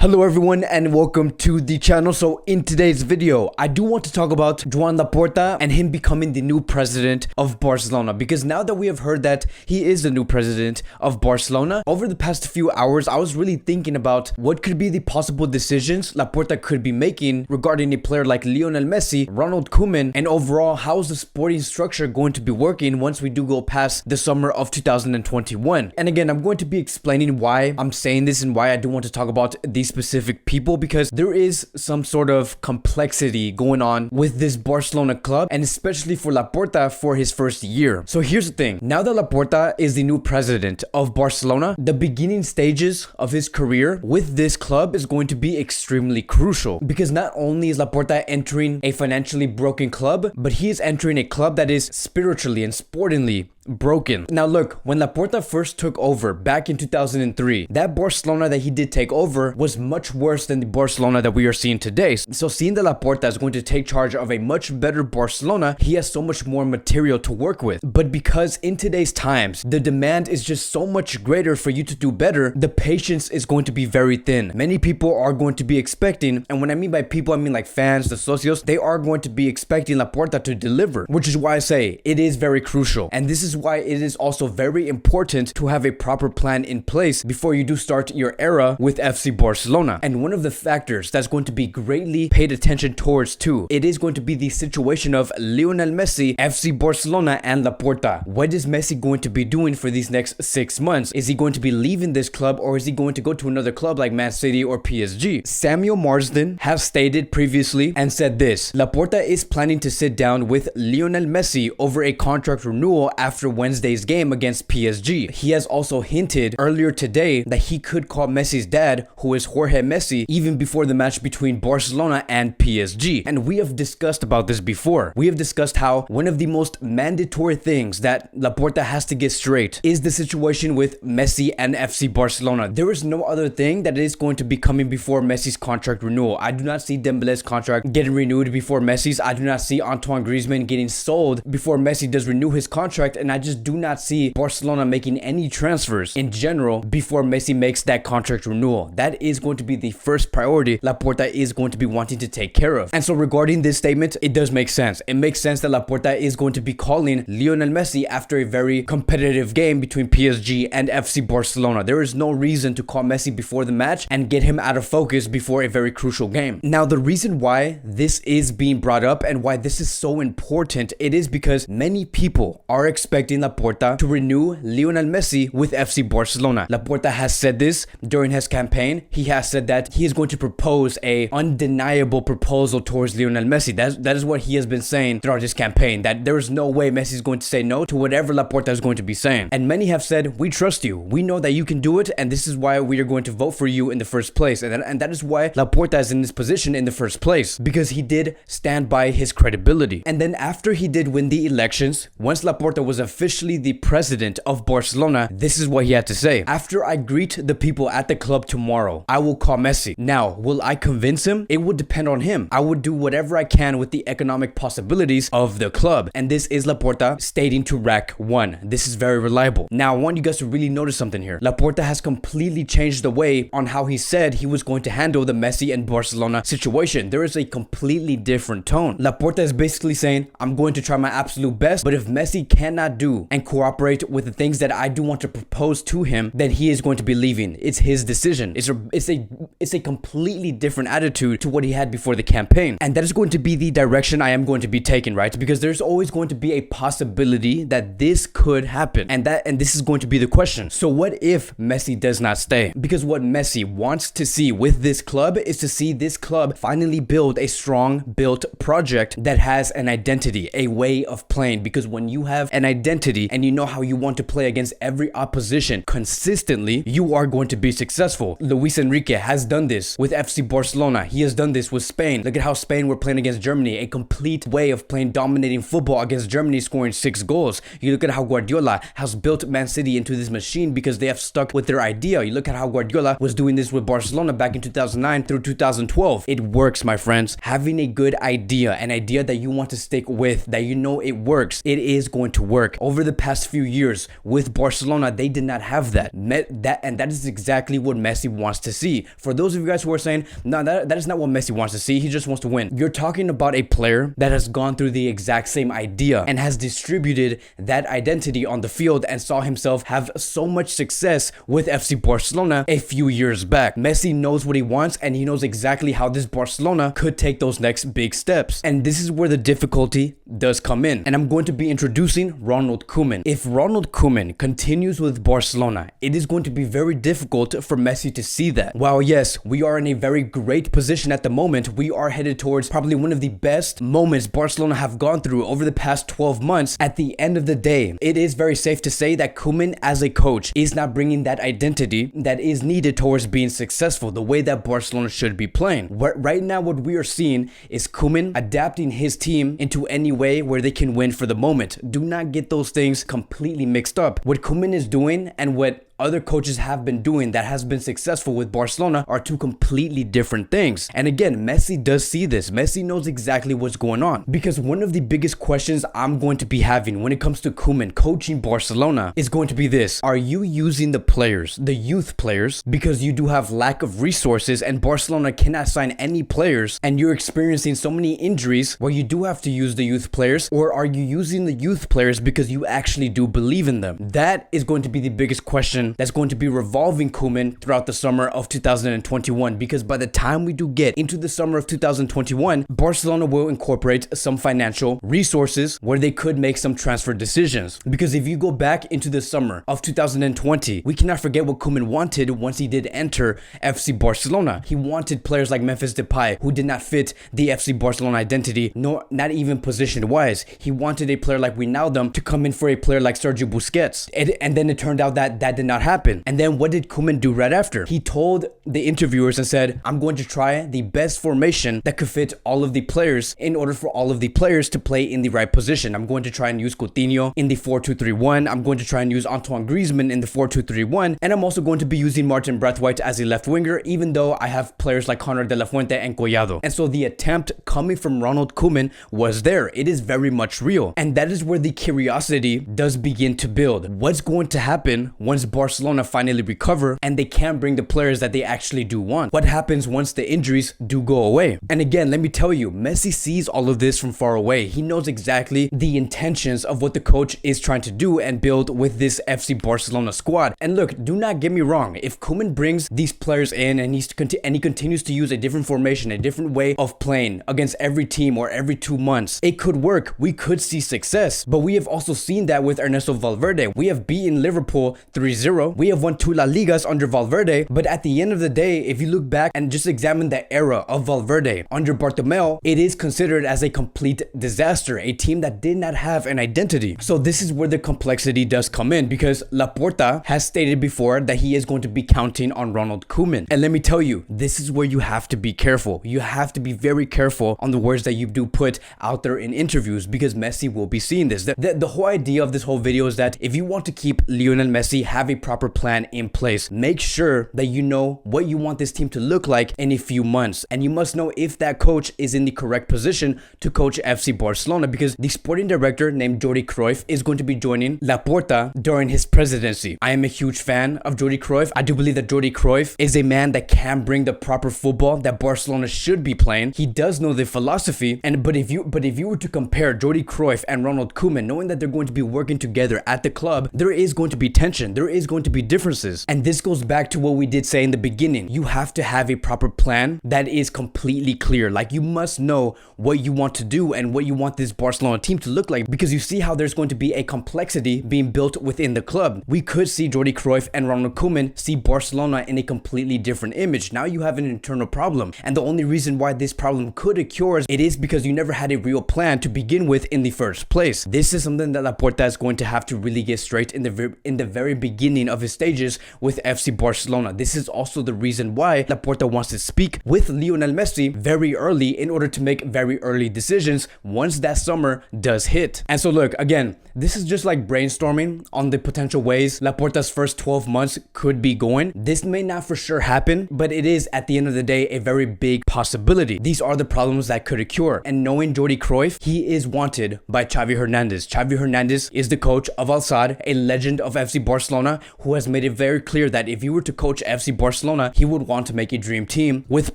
Hello everyone and welcome to the channel. So in today's video, I do want to talk about Joan Laporta and him becoming the new president of Barcelona, because now that we have heard that he is the new president of Barcelona, over the past few hours, I was really thinking about what could be the possible decisions Laporta could be making regarding a player like Lionel Messi, Ronald Koeman, and overall, how is the sporting structure going to be working once we do go past the summer of 2021. And again, I'm going to be explaining why I'm saying this and why I do want to talk about these specific people, because there is some sort of complexity going on with this Barcelona club, and especially for Laporta for his first year. So here's the thing. Now that Laporta is the new president of Barcelona, the beginning stages of his career with this club is going to be extremely crucial, because not only is Laporta entering a financially broken club, but he is entering a club that is spiritually and sportingly broken. Now look, when Laporta first took over back in 2003, that Barcelona that he did take over was much worse than the Barcelona that we are seeing today. So seeing that Laporta is going to take charge of a much better Barcelona, he has so much more material to work with. But because in today's times, the demand is just so much greater for you to do better, the patience is going to be very thin. Many people are going to be expecting, and when I mean by people, I mean like fans, the socios, they are going to be expecting Laporta to deliver, which is why I say it is very crucial. And this is why it is also very important to have a proper plan in place before you do start your era with FC Barcelona. And one of the factors that's going to be greatly paid attention towards too, it is going to be the situation of Lionel Messi, FC Barcelona, and Laporta. What is Messi going to be doing for these next 6 months? Is he going to be leaving this club, or is he going to go to another club like Man City or PSG? Samuel Marsden has stated previously and said this: Laporta is planning to sit down with Lionel Messi over a contract renewal after Wednesday's game against PSG. He has also hinted earlier today that he could call Messi's dad, who is Jorge Messi, even before the match between Barcelona and PSG. And we have discussed about this before. We have discussed how one of the most mandatory things that Laporta has to get straight is the situation with Messi and FC Barcelona. There is no other thing that is going to be coming before Messi's contract renewal. I do not see Dembele's contract getting renewed before Messi's. I do not see Antoine Griezmann getting sold before Messi does renew his contract, and I just do not see Barcelona making any transfers in general before Messi makes that contract renewal. That is going to be the first priority Laporta is going to be wanting to take care of. And so regarding this statement, it does make sense. It makes sense that Laporta is going to be calling Lionel Messi after a very competitive game between PSG and FC Barcelona. There is no reason to call Messi before the match and get him out of focus before a very crucial game. Now, the reason why this is being brought up and why this is so important, it is because many people are expecting Laporta to renew Lionel Messi with FC Barcelona. Laporta has said this during his campaign. He has said that he is going to propose a undeniable proposal towards Lionel Messi. That is what he has been saying throughout his campaign, that there is no way Messi is going to say no to whatever Laporta is going to be saying. And many have said, we trust you. We know that you can do it, and this is why we are going to vote for you in the first place. And that is why Laporta is in this position in the first place, because he did stand by his credibility. And then after he did win the elections, once Laporta was officially the president of Barcelona, this is what he had to say: after I greet the people at the club tomorrow, I will call Messi. Now, will I convince him? It would depend on him. I would do whatever I can with the economic possibilities of the club. And this is Laporta stating to Rack 1. This is very reliable. Now, I want you guys to really notice something here. Laporta has completely changed the way on how he said he was going to handle the Messi and Barcelona situation. There is a completely different tone. Laporta is basically saying, I'm going to try my absolute best, but if Messi cannot do and cooperate with the things that I do want to propose to him, then he is going to be leaving. It's his decision. It's a completely different attitude to what he had before the campaign. And that is going to be the direction I am going to be taking, right? Because there's always going to be a possibility that this could happen. And this is going to be the question. So what if Messi does not stay? Because what Messi wants to see with this club is to see this club finally build a strong built project that has an identity, a way of playing. Because when you have an identity and you know how you want to play against every opposition consistently, you are going to be successful. Luis Enrique has done this with FC Barcelona. He has done this with Spain. Look at how Spain were playing against Germany, a complete way of playing dominating football against Germany, scoring 6 goals. You look at how Guardiola has built Man City into this machine because they have stuck with their idea. You look at how Guardiola was doing this with Barcelona back in 2009 through 2012. It works, my friends. Having a good idea, an idea that you want to stick with, that you know it works, it is going to work. over the past few years with Barcelona, they did not have that. And that is exactly what Messi wants to see. For those of you guys who are saying, no, that is not what Messi wants to see, he just wants to win. You're talking about a player that has gone through the exact same idea and has distributed that identity on the field and saw himself have so much success with FC Barcelona a few years back. Messi knows what he wants, and he knows exactly how this Barcelona could take those next big steps. And this is where the difficulty does come in. And I'm going to be introducing Ronald Koeman. If Ronald Koeman continues with Barcelona, it is going to be very difficult for Messi to see that. While yes, we are in a very great position at the moment, we are headed towards probably one of the best moments Barcelona have gone through over the past 12 months. At the end of the day, it is very safe to say that Koeman as a coach is not bringing that identity that is needed towards being successful the way that Barcelona should be playing. Right now, what we are seeing is Koeman adapting his team into any way where they can win for the moment. Do not get those things completely mixed up. What Koeman is doing and what other coaches have been doing that has been successful with Barcelona are two completely different things. And again, Messi does see this. Messi knows exactly what's going on, because one of the biggest questions I'm going to be having when it comes to Koeman coaching Barcelona is going to be this: are you using the players, the youth players, because you do have lack of resources and Barcelona cannot sign any players and you're experiencing so many injuries where you do have to use the youth players? Or are you using the youth players because you actually do believe in them? That is going to be the biggest question that's going to be revolving Koeman throughout the summer of 2021, because by the time we do get into the summer of 2021, Barcelona will incorporate some financial resources where they could make some transfer decisions. Because if you go back into the summer of 2020, we cannot forget what Koeman wanted once he did enter FC Barcelona. He wanted players like Memphis Depay, who did not fit the FC Barcelona identity, nor not even position wise. He wanted a player like Wijnaldum to come in for a player like Sergio Busquets, and then it turned out that did not happen. And then what did Koeman do right after? He told the interviewers and said, I'm going to try the best formation that could fit all of the players in order for all of the players to play in the right position. I'm going to try and use Coutinho in the 4-2-3-1. I'm going to try and use Antoine Griezmann in the 4-2-3-1. And I'm also going to be using Martin Braithwaite as a left winger, even though I have players like Connor De La Fuente and Collado. And so the attempt coming from Ronald Koeman was there. It is very much real. And that is where the curiosity does begin to build. What's going to happen once Barcelona finally recover and they can bring the players that they actually do want? What happens once the injuries do go away? And again, let me tell you, Messi sees all of this from far away. He knows exactly the intentions of what the coach is trying to do and build with this FC Barcelona squad. And look, do not get me wrong. If Koeman brings these players in and he continues to use a different formation, a different way of playing against every team or every 2 months, it could work. We could see success. But we have also seen that with Ernesto Valverde. We have beaten Liverpool 3-0. We have won 2 La Ligas under Valverde. But at the end of the day, if you look back and just examine the era of Valverde under Bartomeu, it is considered as a complete disaster, a team that did not have an identity. So this is where the complexity does come in, because Laporta has stated before that he is going to be counting on Ronald Koeman. And let me tell you, this is where you have to be careful. You have to be very careful on the words that you do put out there in interviews, because Messi will be seeing this. The whole idea of this whole video is that if you want to keep Lionel Messi, have a proper plan in place. Make sure that you know what you want this team to look like in a few months. And you must know if that coach is in the correct position to coach FC Barcelona, because the sporting director named Jordi Cruyff is going to be joining Laporta during his presidency. I am a huge fan of Jordi Cruyff. I do believe that Jordi Cruyff is a man that can bring the proper football that Barcelona should be playing. He does know the philosophy, but if you were to compare Jordi Cruyff and Ronald Koeman, knowing that they're going to be working together at the club, there is going to be tension. There is going to be differences. And this goes back to what we did say in the beginning. You have to have a proper plan that is completely clear. Like, you must know what you want to do and what you want this Barcelona team to look like, because you see how there's going to be a complexity being built within the club. We could see Jordi Cruyff and Ronald Koeman see Barcelona in a completely different image. Now you have an internal problem, and the only reason why this problem could occur is because you never had a real plan to begin with in the first place. This is something that Laporta is going to have to really get straight in the very beginning of his stages with FC Barcelona. This is also the reason why Laporta wants to speak with Lionel Messi very early in order to make very early decisions once that summer does hit. And so look, again, this is just like brainstorming on the potential ways Laporta's first 12 months could be going. This may not for sure happen, but it is at the end of the day a very big possibility. These are the problems that could occur. And knowing Jordi Cruyff, he is wanted by Xavi Hernandez. Xavi Hernandez is the coach of Al Sadd, a legend of FC Barcelona, who has made it very clear that if he were to coach FC Barcelona, he would want to make a dream team with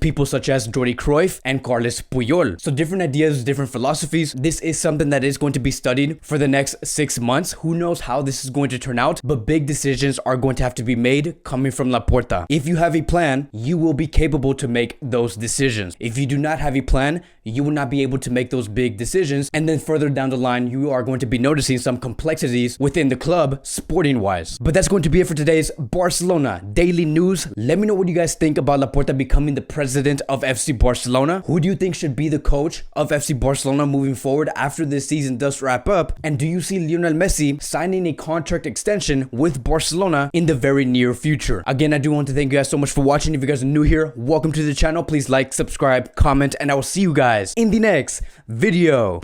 people such as Jordi Cruyff and Carles Puyol. So different ideas, different philosophies. This is something that is going to be studied for the next 6 months. Who knows how this is going to turn out, but big decisions are going to have to be made coming from Laporta. If you have a plan, you will be capable to make those decisions. If you do not have a plan, you will not be able to make those big decisions. And then further down the line, you are going to be noticing some complexities within the club, sporting wise. But that's going to be it for today's Barcelona Daily News. Let me know what you guys think about Laporta becoming the president of FC Barcelona. Who do you think should be the coach of FC Barcelona moving forward after this season does wrap up? And do you see Lionel Messi signing a contract extension with Barcelona in the very near future? Again, I do want to thank you guys so much for watching. If you guys are new here, welcome to the channel. Please like, subscribe, comment, and I will see you guys in the next video.